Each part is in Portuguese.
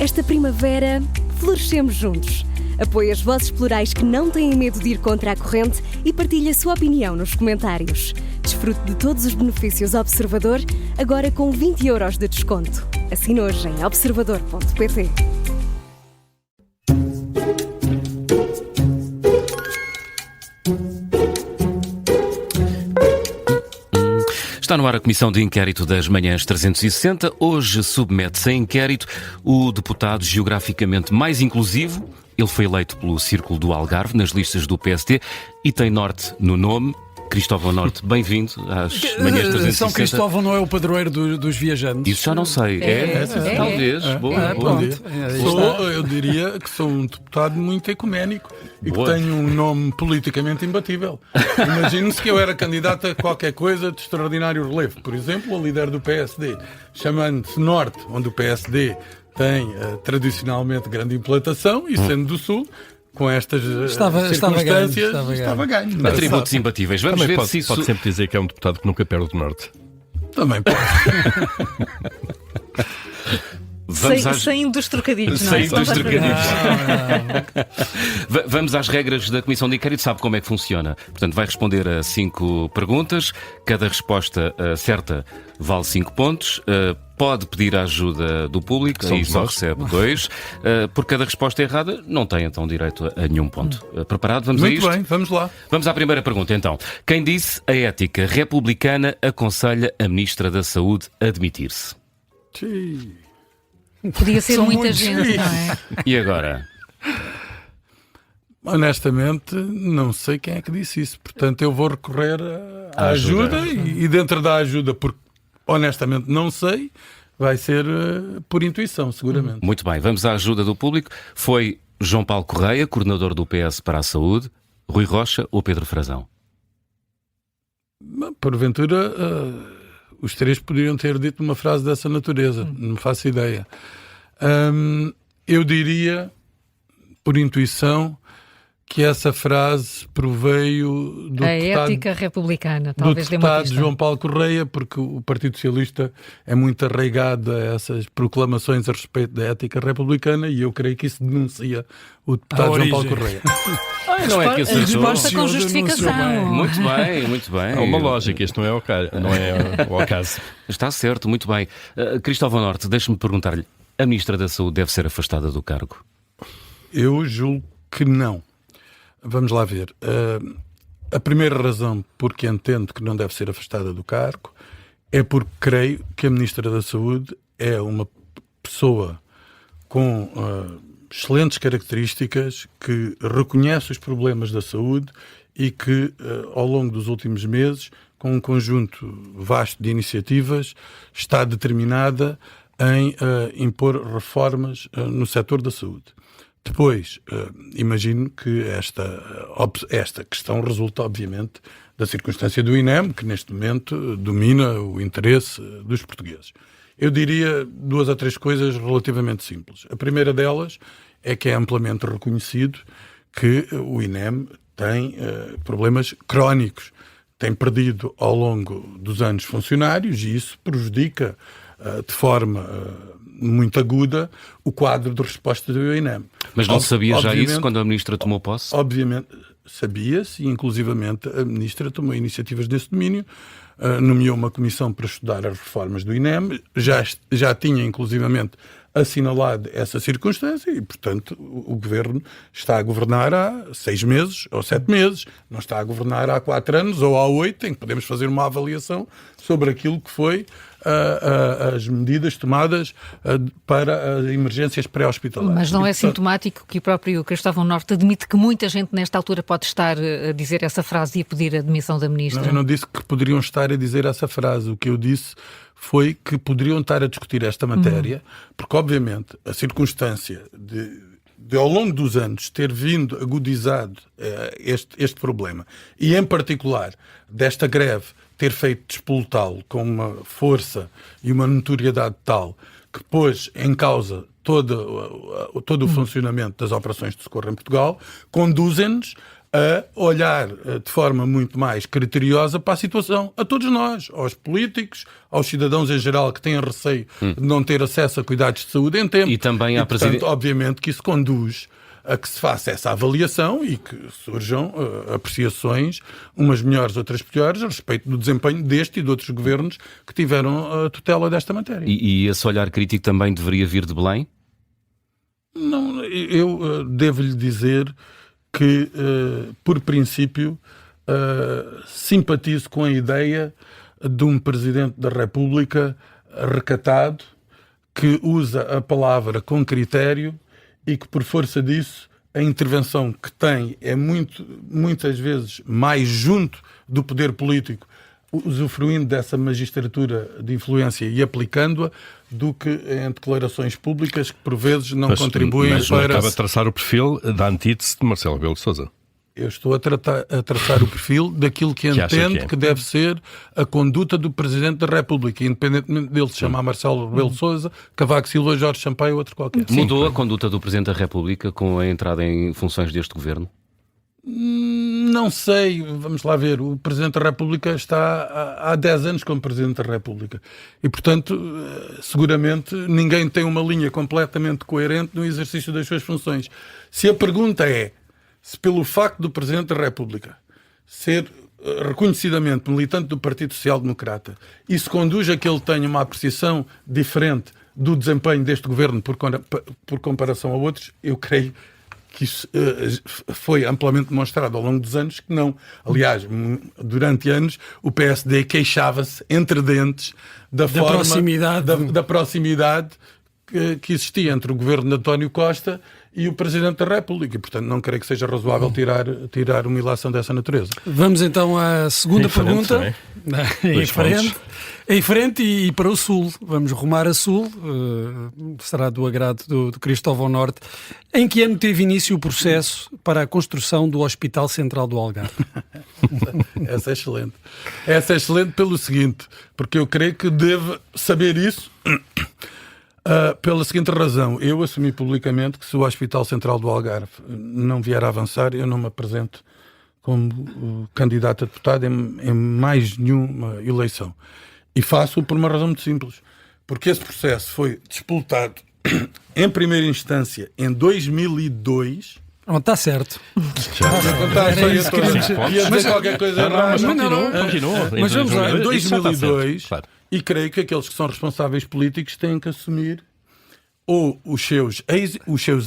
Esta primavera, florescemos juntos. Apoie as vozes plurais que não têm medo de ir contra a corrente e partilhe a sua opinião nos comentários. Desfrute de todos os benefícios Observador, agora com 20 € de desconto. Assine hoje em observador.pt. Está no ar a Comissão de Inquérito das Manhãs 360. Hoje submete-se a inquérito o deputado geograficamente mais inclusivo. Ele foi eleito pelo Círculo do Algarve nas listas do PSD e tem Norte no nome. Cristóvão Norte, bem-vindo às Manhãs 360. São Cristóvão não é o padroeiro dos viajantes? Isso já não sei. Talvez. Boa. Eu diria que sou um deputado muito ecuménico e que tenho um nome politicamente imbatível. Imagino-se que eu era candidato a qualquer coisa de extraordinário relevo. Por exemplo, o líder do PSD, chamando-se Norte, onde o PSD tem tradicionalmente grande implantação, e sendo do Sul, com estas circunstâncias, estava ganho. Atributos imbatíveis. Vamos ver se isso... Pode sempre dizer que é um deputado que nunca perde o Norte. Também pode. Saindo dos trocadilhos, não é? Saindo dos trocadilhos. Vamos às regras da Comissão de Inquérito. Sabe como é que funciona? Portanto, vai responder a 5 perguntas. Cada resposta certa vale 5 pontos. Pode pedir a ajuda do público e só recebe 2. Por cada resposta errada, não tem então direito a nenhum ponto. Preparado? Vamos a isto? Muito bem, vamos lá. Vamos à primeira pergunta então. Quem disse a ética republicana aconselha a Ministra da Saúde a demitir-se? Sim. Podia ser muita gente, não é? E agora? Honestamente, não sei quem é que disse isso. Portanto, eu vou recorrer à ajuda e dentro da ajuda, porque honestamente não sei, vai ser por intuição, seguramente. Muito bem, vamos à ajuda do público. Foi João Paulo Correia, coordenador do PS para a Saúde, Rui Rocha ou Pedro Frazão? Porventura, os três poderiam ter dito uma frase dessa natureza, não faço ideia. Eu diria, por intuição, que essa frase proveio do ética republicana, talvez dê uma deputado pista. João Paulo Correia, porque o Partido Socialista é muito arraigado a essas proclamações a respeito da ética republicana e eu creio que isso denuncia o deputado João Paulo Correia. Não é que A resposta com justificação. Muito bem, muito bem. Há uma lógica, isto não é o caso. Está certo, muito bem. Cristóvão Norte, deixe-me perguntar-lhe, a Ministra da Saúde deve ser afastada do cargo? Eu julgo que não. Vamos lá ver. A primeira razão por que entendo que não deve ser afastada do cargo é porque creio que a Ministra da Saúde é uma pessoa com excelentes características, que reconhece os problemas da saúde e que, ao longo dos últimos meses, com um conjunto vasto de iniciativas, está determinada em impor reformas no setor da saúde. Depois, imagino que esta questão resulta, obviamente, da circunstância do INEM, que neste momento domina o interesse dos portugueses. Eu diria 2 ou 3 coisas relativamente simples. A primeira delas é que é amplamente reconhecido que o INEM tem problemas crónicos. Tem perdido ao longo dos anos funcionários e isso prejudica de forma muito aguda o quadro de resposta do INEM. Mas não sabia já isso quando a Ministra tomou posse? Obviamente sabia-se e inclusivamente a Ministra tomou iniciativas nesse domínio, nomeou uma comissão para estudar as reformas do INEM, já tinha inclusivamente assinalado essa circunstância e, portanto, o Governo está a governar há 6 meses ou 7 meses, não está a governar há 4 anos ou há 8, em que podemos fazer uma avaliação sobre aquilo que foi as medidas tomadas para as emergências pré-hospitalares. Mas não é sintomático que o próprio Cristóvão Norte admite que muita gente nesta altura pode estar a dizer essa frase e a pedir a demissão da Ministra? Não, eu não disse que poderiam estar a dizer essa frase. O que eu disse foi que poderiam estar a discutir esta matéria, porque obviamente a circunstância de ao longo dos anos ter vindo agudizado este problema e em particular desta greve ter feito despolutá-lo com uma força e uma notoriedade tal que pôs em causa todo o funcionamento das operações de socorro em Portugal, conduzem-nos a olhar de forma muito mais criteriosa para a situação, a todos nós, aos políticos, aos cidadãos em geral que têm receio de não ter acesso a cuidados de saúde em tempo. E também portanto, obviamente que isso conduz a que se faça essa avaliação e que surjam apreciações, umas melhores, outras piores, a respeito do desempenho deste e de outros governos que tiveram a tutela desta matéria. E esse olhar crítico também deveria vir de Belém? Não, eu devo-lhe dizer que, por princípio, simpatizo com a ideia de um Presidente da República recatado, que usa a palavra com critério e que, por força disso, a intervenção que tem é muitas vezes mais junto do poder político, usufruindo dessa magistratura de influência e aplicando-a, do que em declarações públicas que, por vezes, não contribuem para... Estava a traçar o perfil da antítese de Marcelo Rebelo de Sousa. Eu estou a traçar o perfil daquilo que entendo que deve ser a conduta do Presidente da República, independentemente dele se chamar Marcelo Rebelo de Sousa, Cavaco Silva, Jorge Sampaio ou outro qualquer. Mudou a conduta do Presidente da República com a entrada em funções deste governo? Não sei, vamos lá ver. O Presidente da República está há 10 anos como Presidente da República e, portanto, seguramente ninguém tem uma linha completamente coerente no exercício das suas funções. Se a pergunta é se pelo facto do Presidente da República ser reconhecidamente militante do Partido Social Democrata isso conduz a que ele tenha uma apreciação diferente do desempenho deste governo por comparação a outros, eu creio que isso foi amplamente demonstrado ao longo dos anos que não. Aliás, durante anos o PSD queixava-se entre dentes da proximidade que existia entre o governo de António Costa e o Presidente da República. E, portanto, não creio que seja razoável tirar uma ilação dessa natureza. Vamos então à segunda pergunta. Em frente e para o Sul. Vamos rumar a Sul. Será do agrado do Cristóvão Norte. Em que ano teve início o processo para a construção do Hospital Central do Algarve? Essa é excelente. Essa é excelente pelo seguinte, porque eu creio que devo saber isso pela seguinte razão. Eu assumi publicamente que se o Hospital Central do Algarve não vier a avançar, eu não me apresento como candidato a deputado em mais nenhuma eleição. E faço-o por uma razão muito simples. Porque esse processo foi disputado em primeira instância em 2002. Não, está certo. Ia dizer qualquer coisa errada. Continua. Mas vamos lá, em 2002, e creio que aqueles que são responsáveis políticos têm que assumir ou os seus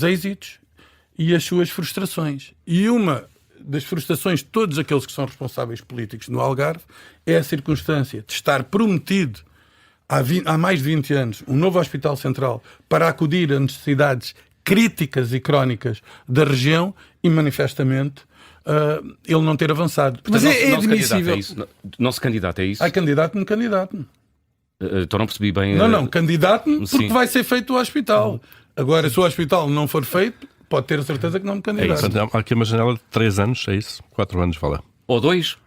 êxitos e as suas frustrações. E uma das frustrações de todos aqueles que são responsáveis políticos no Algarve é a circunstância de estar prometido há mais de 20 anos um novo Hospital Central para acudir a necessidades críticas e crónicas da região e, manifestamente, ele não ter avançado. Mas Portanto, é admissível. Não se candidata, é isso? Há candidato-me, candidato-me. Então não percebi bem... Não, candidato-me porque sim. vai ser feito o hospital. Agora, se o hospital não for feito, pode ter a certeza que não me candidato. Há aqui uma janela de 3 anos, é isso? 4 anos, vá lá. Ou 2?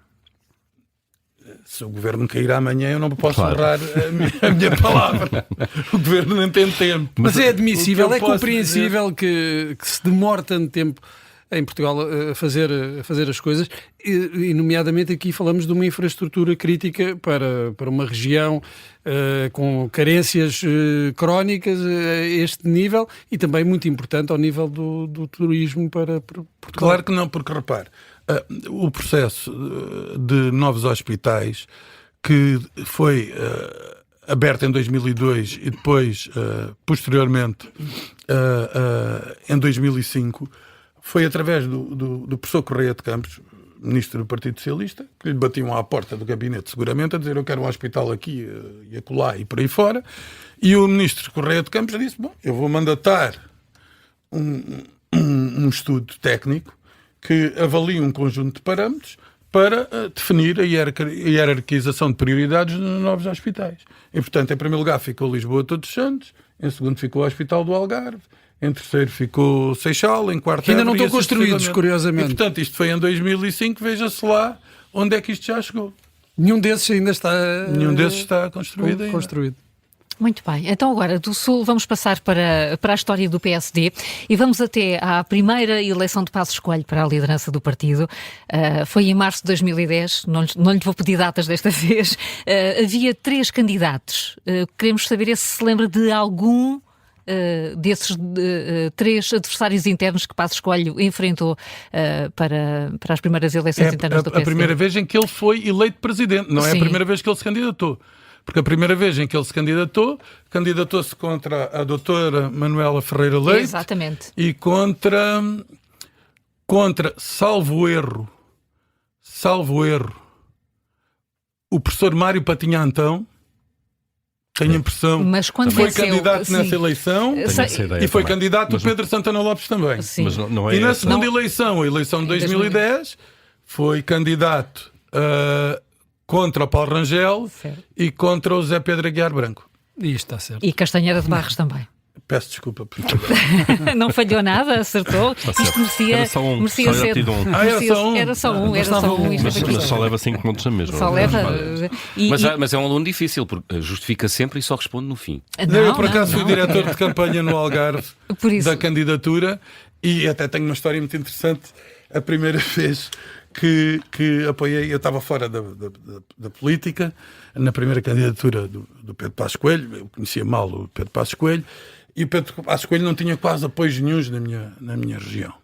Se o governo cair amanhã, eu não posso honrar a minha palavra. O governo nem tem tempo. Mas é admissível, é compreensível que se demore tanto tempo em Portugal a fazer as coisas, e nomeadamente aqui falamos de uma infraestrutura crítica para uma região com carências crónicas a este nível e também muito importante ao nível do turismo para Portugal. Claro que não, porque repare, o processo de novos hospitais que foi aberto em 2002 e depois, posteriormente, em 2005, foi através do professor Correia de Campos, ministro do Partido Socialista, que lhe batiam à porta do gabinete seguramente a dizer eu quero um hospital aqui e acolá e por aí fora, e o ministro Correia de Campos disse, bom, eu vou mandatar um estudo técnico que avalie um conjunto de parâmetros para definir a hierarquização de prioridades nos novos hospitais. E, portanto, em primeiro lugar ficou Lisboa Todos os Santos, em segundo ficou o Hospital do Algarve, em terceiro ficou Seixal, em quarto... Que ainda não estão construídos, curiosamente. E, portanto, isto foi em 2005, veja-se lá onde é que isto já chegou. Nenhum desses ainda está... Nenhum desses está construído ainda. Construído. Muito bem. Então agora do Sul vamos passar para a história do PSD e vamos até à primeira eleição de Passos Coelho para a liderança do partido. Foi em março de 2010, não lhe vou pedir datas desta vez. Havia 3 candidatos. Queremos saber se lembra de algum desses 3 adversários internos que Passos Coelho enfrentou para as primeiras eleições internas do PSD. A primeira vez em que ele foi eleito presidente, não é? Sim. A primeira vez que ele se candidatou. Porque a primeira vez em que ele se candidatou-se contra a doutora Manuela Ferreira Leite. Exatamente. E contra salvo erro, o professor Mário Patinha Antão. Tenho a impressão que foi candidato nessa eleição e foi candidato o Pedro Santana Lopes também. Mas não é e na segunda eleição, a eleição de 2010, foi candidato contra o Paulo Rangel e contra o Zé Pedro Aguiar Branco. E isto está certo. E Castanheira de Barros também. Peço desculpa por favor. Não falhou nada, acertou. Isto merecia ser. Era só um. Mas só leva 5 pontos na mesma. Só leva. Mas é um aluno difícil, porque justifica sempre e só responde no fim. Eu, por acaso, fui diretor de campanha no Algarve da candidatura e até tenho uma história muito interessante. A primeira vez que apoiei, eu estava fora da política, na primeira candidatura do Pedro Passos Coelho, eu conhecia mal o Pedro Passos Coelho, e o Pedro Passos Coelho não tinha quase apoios nenhuns na minha região.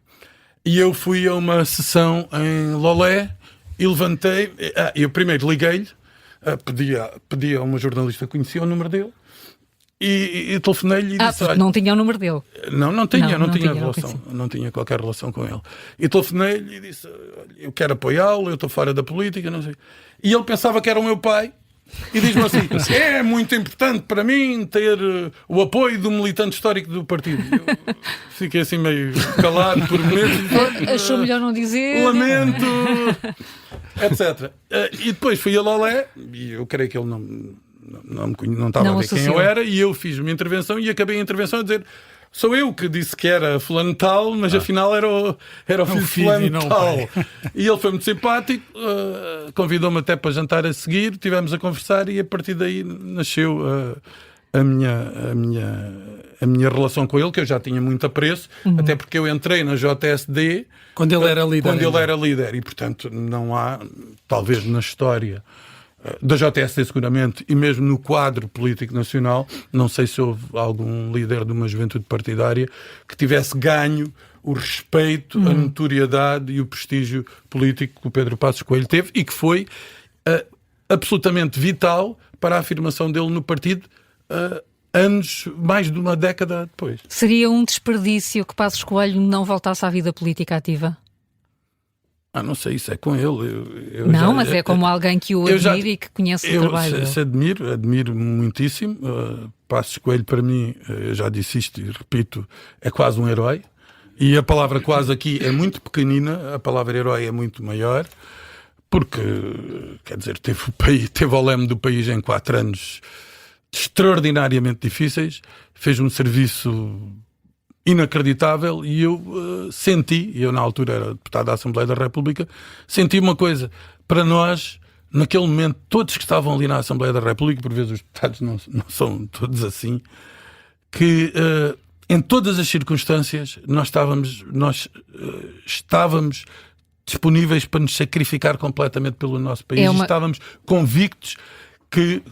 E eu fui a uma sessão em Lolé e levantei, eu primeiro liguei-lhe, pedi a uma jornalista que conhecia o número dele, e telefonei-lhe e disse... não tinha o número dele? Não tinha relação, não tinha qualquer relação com ele. E telefonei-lhe e disse, eu quero apoiá-lo, eu estou fora da política, não sei. E ele pensava que era o meu pai e diz-me assim, é muito importante para mim ter o apoio do militante histórico do partido. Eu fiquei assim meio calado por momentos. Achou melhor não dizer. Lamento, etc. E depois fui a Lolé e eu creio que ele não estava a ver quem eu era, e eu fiz uma intervenção e acabei a intervenção a dizer, sou eu que disse que era fulano tal, mas afinal era o filho de fulano tal. E ele foi muito simpático, convidou-me até para jantar a seguir, estivemos a conversar e a partir daí nasceu a minha relação com ele, que eu já tinha muito apreço, até porque eu entrei na JSD quando ele era líder. E portanto não há, talvez na história da JSD seguramente, e mesmo no quadro político nacional, não sei se houve algum líder de uma juventude partidária que tivesse ganho o respeito, a notoriedade e o prestígio político que o Pedro Passos Coelho teve e que foi absolutamente vital para a afirmação dele no partido mais de uma década depois. Seria um desperdício que Passos Coelho não voltasse à vida política ativa? Não sei, isso é com ele. Mas é como alguém que o admira e que conhece o trabalho dele. Admiro muitíssimo. Passos Coelho, para mim, eu já disse isto e repito, é quase um herói. E a palavra quase aqui é muito pequenina, a palavra herói é muito maior, porque, quer dizer, teve ao leme do país em 4 anos extraordinariamente difíceis, fez um serviço inacreditável e eu eu na altura era deputado da Assembleia da República, senti uma coisa, para nós, naquele momento, todos que estavam ali na Assembleia da República, por vezes os deputados não são todos assim, que em todas as circunstâncias nós estávamos disponíveis para nos sacrificar completamente pelo nosso país, estávamos convictos que,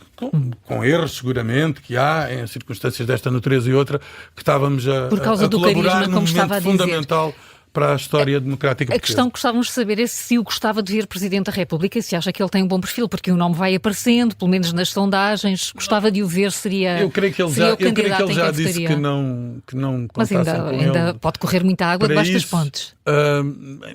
com erros seguramente que há em circunstâncias desta natureza e outra, que estávamos a colaborar num momento fundamental para a história democrática portuguesa. A questão que gostávamos de saber é se o gostava de ver Presidente da República e se acha que ele tem um bom perfil, porque o nome vai aparecendo, pelo menos nas sondagens, gostava de o ver, seria eu creio que ele já disse que não mas ainda pode correr muita água debaixo das pontes.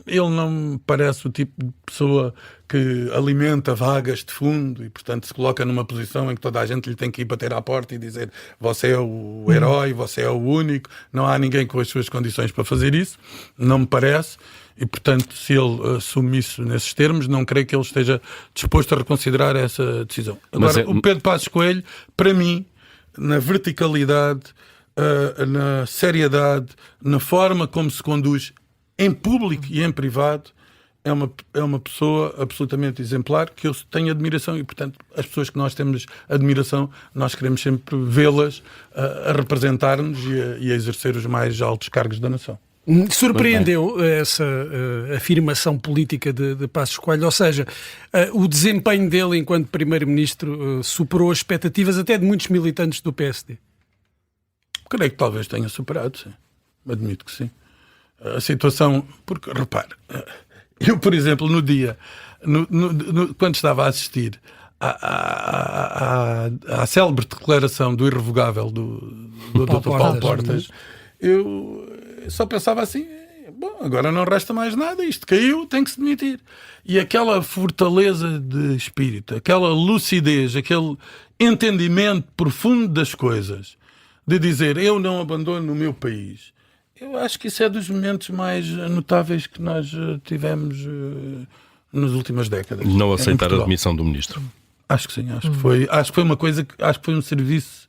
Ele não me parece o tipo de pessoa que alimenta vagas de fundo e, portanto, se coloca numa posição em que toda a gente lhe tem que ir bater à porta e dizer você é o herói, você é o único, não há ninguém com as suas condições para fazer isso, não me parece, e, portanto, se ele assume isso nesses termos, não creio que ele esteja disposto a reconsiderar essa decisão. Agora, o Pedro Passos Coelho, para mim, na verticalidade, na seriedade, na forma como se conduz em público e em privado, é uma pessoa absolutamente exemplar que eu tenho admiração e, portanto, as pessoas que nós temos admiração, nós queremos sempre vê-las a representar-nos e a exercer os mais altos cargos da nação. Surpreendeu essa afirmação política de Passos Coelho, ou seja, o desempenho dele enquanto Primeiro-Ministro superou as expectativas até de muitos militantes do PSD? Creio que talvez tenha superado, sim. Admito que sim. A situação... Porque, repare, eu, por exemplo, no dia... quando estava a assistir à célebre declaração do irrevogável do Dr. Paulo Portas, eu só pensava assim, bom, agora não resta mais nada, isto caiu, tem que se demitir. E aquela fortaleza de espírito, aquela lucidez, aquele entendimento profundo das coisas, de dizer, eu não abandono o meu país, eu acho que isso é dos momentos mais notáveis que nós tivemos nas últimas décadas. Não aceitar a demissão do ministro. Acho que sim, acho que foi uma coisa, acho que foi um serviço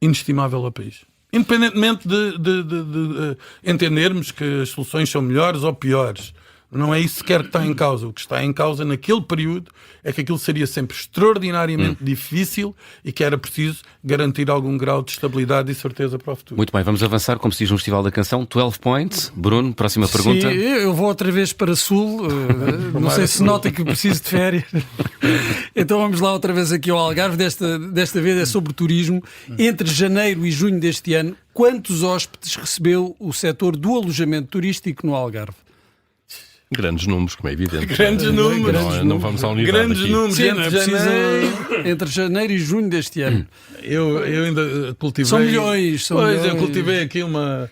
inestimável ao país. Independentemente de entendermos que as soluções são melhores ou piores. Não é isso sequer que está em causa. O que está em causa naquele período é que aquilo seria sempre extraordinariamente difícil e que era preciso garantir algum grau de estabilidade e certeza para o futuro. Muito bem, vamos avançar, como se diz no Festival da Canção. 12 points. Bruno, próxima pergunta. Sim, eu vou outra vez para Sul. Não sei se nota que preciso de férias. Então vamos lá outra vez aqui ao Algarve. Desta vez é sobre turismo. Entre janeiro e junho deste ano, quantos hóspedes recebeu o setor do alojamento turístico no Algarve? Grandes números, como é evidente. Grandes números. Não vamos à unidade Grandes aqui. números. Sim, entre janeiro e junho deste ano. Eu ainda cultivei... São milhões. Eu cultivei aqui uma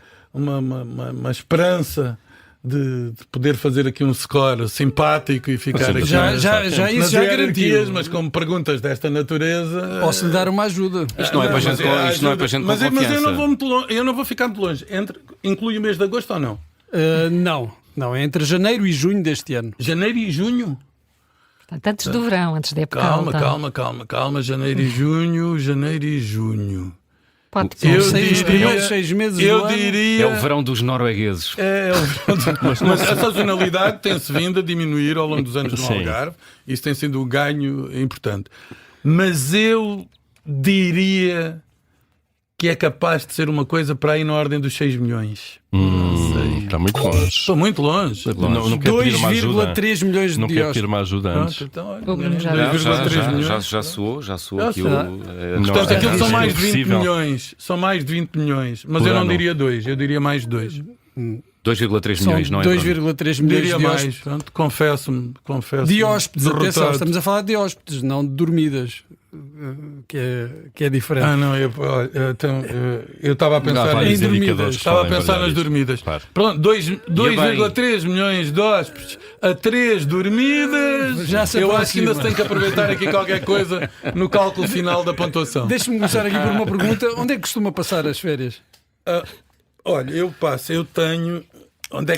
esperança de poder fazer aqui um score simpático e ficar aqui isso já garantiu. Mas com perguntas desta natureza... Posso lhe dar uma ajuda. Isto não é para gente com confiança. Mas eu não vou muito longe, eu não vou ficar muito longe. Inclui o mês de agosto ou não? Não, é entre janeiro e junho deste ano. Janeiro e junho? Portanto, antes do verão, antes da época alta. Calma. Janeiro e junho. Pode Os primeiros 6 meses do ano. É o verão dos noruegueses. Mas a sazonalidade tem-se vindo a diminuir ao longo dos anos no Sim. Algarve. Isso tem sido um ganho importante. Mas eu diria que é capaz de ser uma coisa para aí na ordem dos 6 milhões. Está muito longe. Estou muito longe. Não quero pedir uma ajuda. 2,3 milhões de Não quero hóspedes. pedir uma ajuda antes. Então, O Bruno já- 2,3 milhões. Já soou aqui será? Portanto, Não, aquilo são é mais de 20 impossível. milhões. São mais de 20 milhões. Mas Por eu não ano. diria 2, eu diria mais 2. 2,3 São milhões, não é? Bruno? 2,3 milhões Diria de mais. hóspedes. Pronto, confesso. De hóspedes, atenção, derrotado. estamos a falar de hóspedes, não de dormidas, que é diferente. Não, eu estava a Há pensar vários em indicadores dormidas. que Estava a podem pensar variar nas isso. dormidas. Claro. Pronto, 2,3 milhões de hóspedes a 3 dormidas. Já se Eu acho que ainda aproxima. se tem que aproveitar aqui qualquer coisa no cálculo final da pontuação. Deixa-me começar aqui por uma pergunta. Onde é que costuma passar as férias? Olha, eu tenho. Onde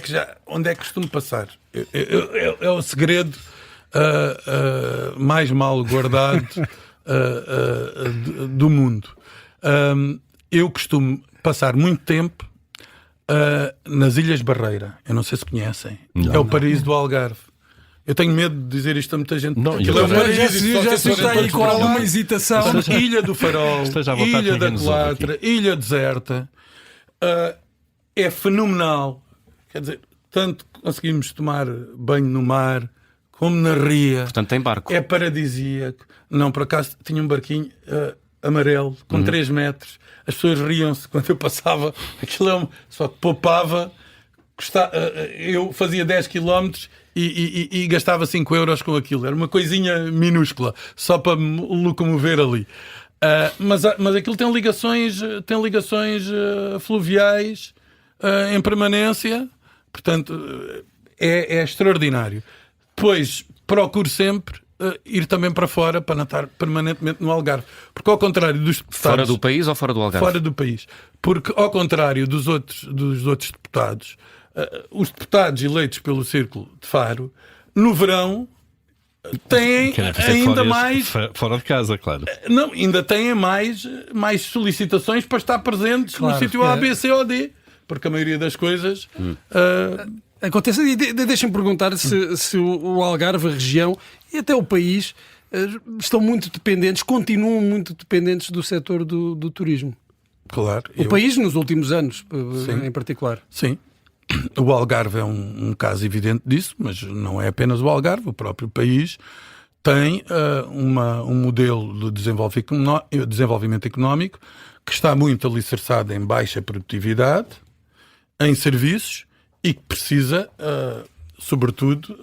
é que costumo passar? É o segredo mais mal guardado do mundo. Eu costumo passar muito tempo nas Ilhas Barreira. Eu não sei se conhecem. É o paraíso do Algarve. Eu tenho medo de dizer isto a muita gente. Não, Aquilo é um já paraíso, e Já só se tem está aí todos com para lá. alguma hesitação. Ilha do Farol, Esteja à vontade, Ilha da ninguém nos ouve Colatra, Ilha Deserta. É fenomenal. Quer dizer, tanto conseguimos tomar banho no mar como na ria. Portanto, tem barco. É paradisíaco. Não, por acaso tinha um barquinho amarelo com 3 metros. As pessoas riam-se quando eu passava. Aquilo só que poupava. Eu fazia 10 km e gastava 5 euros com aquilo. Era uma coisinha minúscula, só para me locomover ali. Mas aquilo tem ligações fluviais em permanência. Portanto, é extraordinário. Depois, procuro sempre ir também para fora, para não estar permanentemente no Algarve. Porque, ao contrário dos deputados... Fora do país ou fora do Algarve? Fora do país. Porque, ao contrário dos outros deputados, os deputados eleitos pelo Círculo de Faro, no verão, têm Querem fazer ainda férias mais... fora de casa, claro. Não, ainda têm mais solicitações para estar presentes Claro, no sítio A, B, C ou D. Porque a maioria das coisas Acontece, e deixem-me perguntar se o Algarve, a região e até o país estão muito dependentes, continuam muito dependentes do setor do turismo. Claro. O país nos últimos anos, em particular. Sim. O Algarve é um caso evidente disso, mas não é apenas o Algarve. O próprio país tem um modelo de desenvolvimento económico que está muito alicerçado em baixa produtividade, em serviços e que precisa, sobretudo,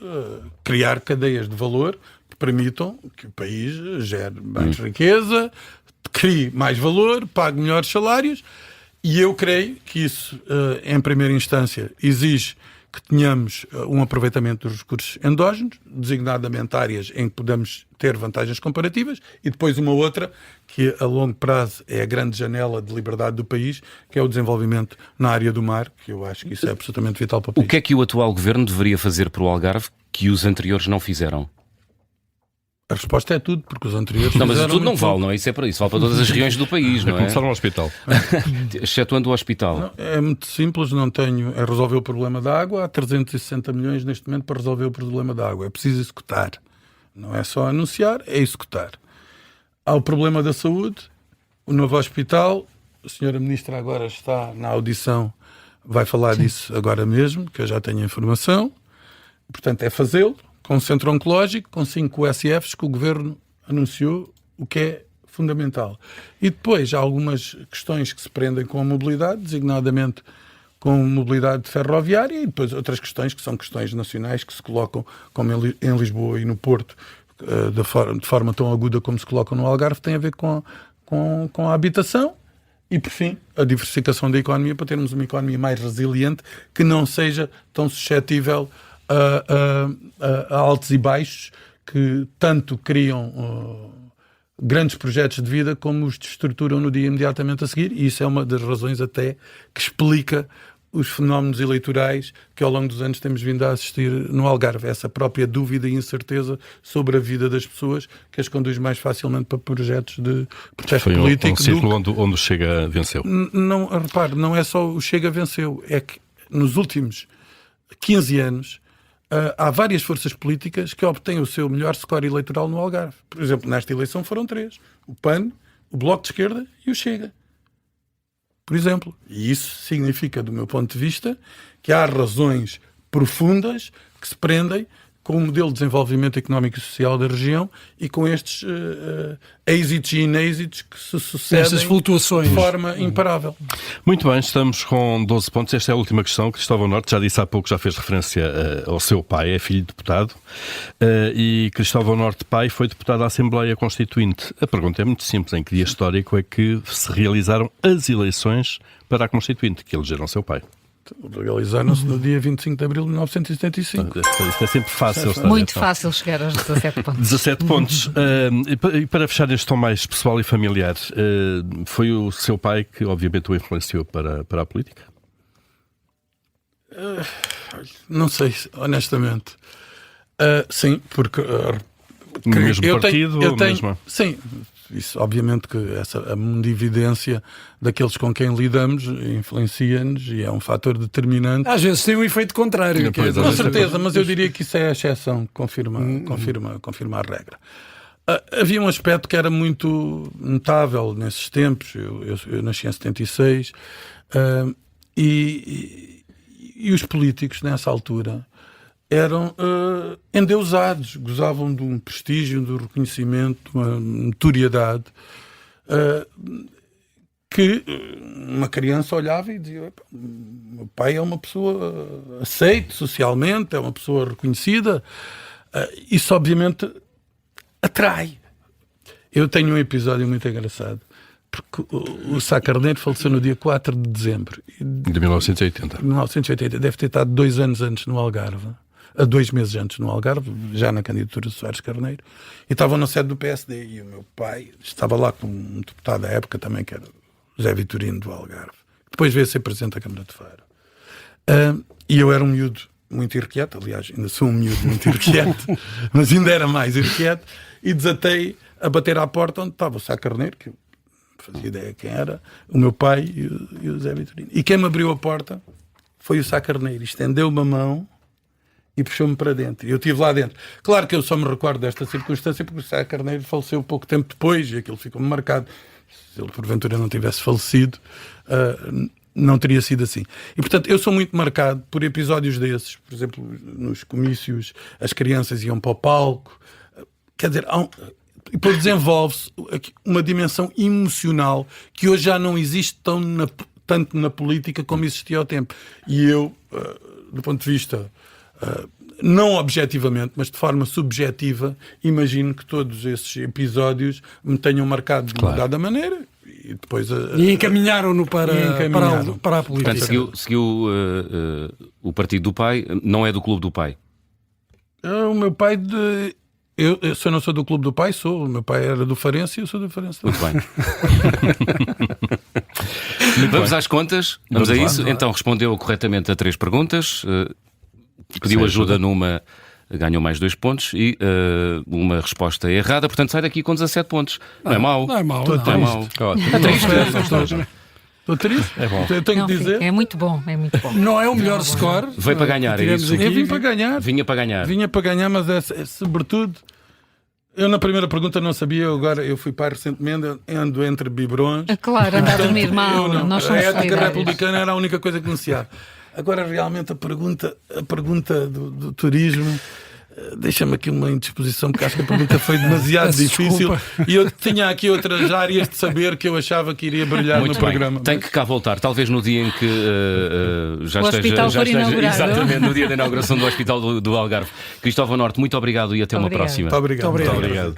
criar cadeias de valor que permitam que o país gere mais riqueza, crie mais valor, pague melhores salários. E eu creio que isso, em primeira instância, exige que tenhamos um aproveitamento dos recursos endógenos, designadamente áreas em que podemos ter vantagens comparativas, e depois uma outra, que a longo prazo é a grande janela de liberdade do país, que é o desenvolvimento na área do mar, que eu acho que isso é absolutamente vital para o país. O que é que o atual governo deveria fazer para o Algarve que os anteriores não fizeram? A resposta é tudo, porque os anteriores... Não, mas tudo não vale, não é? Isso é para isso. Vale para todas as regiões do país, não é? Começar no hospital. Excetuando o hospital. Não, é muito simples, não tenho... É resolver o problema da água. Há 360 milhões neste momento para resolver o problema da água. É preciso executar. Não é só anunciar, é executar. Há o problema da saúde, o novo hospital. A senhora Ministra agora está na audição, vai falar disso agora mesmo, que eu já tenho informação. Portanto, é fazê-lo. Com um centro oncológico, com 5 USFs que o Governo anunciou, o que é fundamental. E depois há algumas questões que se prendem com a mobilidade, designadamente com mobilidade ferroviária, e depois outras questões que são questões nacionais que se colocam, como em Lisboa e no Porto, de forma tão aguda como se colocam no Algarve, tem a ver com a habitação. E, por fim, a diversificação da economia, para termos uma economia mais resiliente, que não seja tão suscetível a altos e baixos que tanto criam grandes projetos de vida como os destruturam no dia imediatamente a seguir, e isso é uma das razões até que explica os fenómenos eleitorais que ao longo dos anos temos vindo a assistir no Algarve, essa própria dúvida e incerteza sobre a vida das pessoas que as conduz mais facilmente para projetos de protesto político. Foi um círculo onde o Chega venceu. Não, repare, não é só o Chega venceu, é que nos últimos 15 anos há várias forças políticas que obtêm o seu melhor score eleitoral no Algarve. Por exemplo, nesta eleição foram 3. O PAN, o Bloco de Esquerda e o Chega. Por exemplo. E isso significa, do meu ponto de vista, que há razões profundas que se prendem com o modelo de desenvolvimento económico e social da região e com estes êxitos e inêxitos que se sucedem, estas flutuações, de forma imparável. Muito bem, estamos com 12 pontos. Esta é a última questão. Cristóvão Norte já disse há pouco, já fez referência ao seu pai, é filho de deputado, e Cristóvão Norte, pai, foi deputado à Assembleia Constituinte. A pergunta é muito simples: em que dia histórico é que se realizaram as eleições para a Constituinte, que elegeram seu pai? Realizaram-se no dia 25 de abril de 1975. Isto é sempre fácil. Muito fácil chegar aos 17 pontos. 17 pontos. E para fechar este tom mais pessoal e familiar, foi o seu pai que obviamente o influenciou para a política? Não sei, honestamente. Sim, porque... No mesmo partido ou mesmo? Sim, isso obviamente que a mundividência daqueles com quem lidamos influencia-nos e é um fator determinante. Às vezes tem um efeito contrário. Com certeza, mas eu diria que isso é a exceção, confirma a regra. Havia um aspecto que era muito notável nesses tempos. Eu nasci em 76 e os políticos nessa altura eram endeusados, gozavam de um prestígio, de um reconhecimento, de uma notoriedade que uma criança olhava e dizia: meu pai é uma pessoa aceite socialmente, é uma pessoa reconhecida. Isso obviamente atrai. Eu tenho um episódio muito engraçado, porque o Sá Carneiro faleceu no dia 4 de dezembro de 1980. 1980, deve ter estado 2 anos antes no Algarve. 2 meses antes no Algarve, já na candidatura de Soares Carneiro, e estavam na sede do PSD, e o meu pai estava lá com um deputado da época também, que era José Vitorino do Algarve, depois veio a ser presidente da Câmara de Faro. E eu era um miúdo muito irrequieto, aliás, ainda sou um miúdo muito irrequieto, mas ainda era mais irrequieto, e desatei a bater à porta onde estava o Sá Carneiro, que eu não fazia ideia quem era, o meu pai e o José Vitorino. E quem me abriu a porta foi o Sá Carneiro. Estendeu-me a mão e puxou-me para dentro. E eu estive lá dentro. Claro que eu só me recordo desta circunstância porque o Sá Carneiro faleceu pouco tempo depois e aquilo ficou-me marcado. Se ele porventura não tivesse falecido, não teria sido assim. E portanto eu sou muito marcado por episódios desses. Por exemplo, nos comícios as crianças iam para o palco. Quer dizer, e depois desenvolve-se uma dimensão emocional que hoje já não existe tanto na política como existia ao tempo. E eu, do ponto de vista, não objetivamente, mas de forma subjetiva, imagino que todos esses episódios me tenham marcado de uma dada maneira e depois... E encaminharam-no para a política. Portanto, seguiu o partido do pai, não é do clube do pai? O meu pai... Se eu não sou do clube do pai, sou. O meu pai era do Farense e eu sou do Farense. Muito bem. Vamos às contas. Vamos a isso. Então respondeu corretamente a 3 perguntas. Pediu ajuda numa, ganhou mais 2 pontos e uma resposta errada. Portanto sai daqui com 17 pontos. Não é mau. Não é mau. Não é mau. Estou triste. É bom. Eu tenho que dizer. É muito bom, é muito bom. Não é o melhor score. Veio para ganhar, é isso? Eu vim para ganhar. Vinha para ganhar. Vinha para ganhar, mas é sobretudo. Eu na primeira pergunta não sabia, agora eu fui pai recentemente, ando entre biberões. Claro, andar a dormir mal, nós somos a ética solidários. republicana era a única coisa que negociava. Agora realmente a pergunta do turismo deixa-me aqui uma indisposição, porque acho que a pergunta foi demasiado difícil e eu tinha aqui outras áreas de saber que eu achava que iria brilhar Muito no bem. programa. Tem que cá voltar, talvez no dia em que já O hospital for inaugurado. exatamente, no dia da inauguração do Hospital do Algarve. Cristóvão Norte, muito obrigado e até uma Obrigado. próxima. Muito obrigado. Muito obrigado.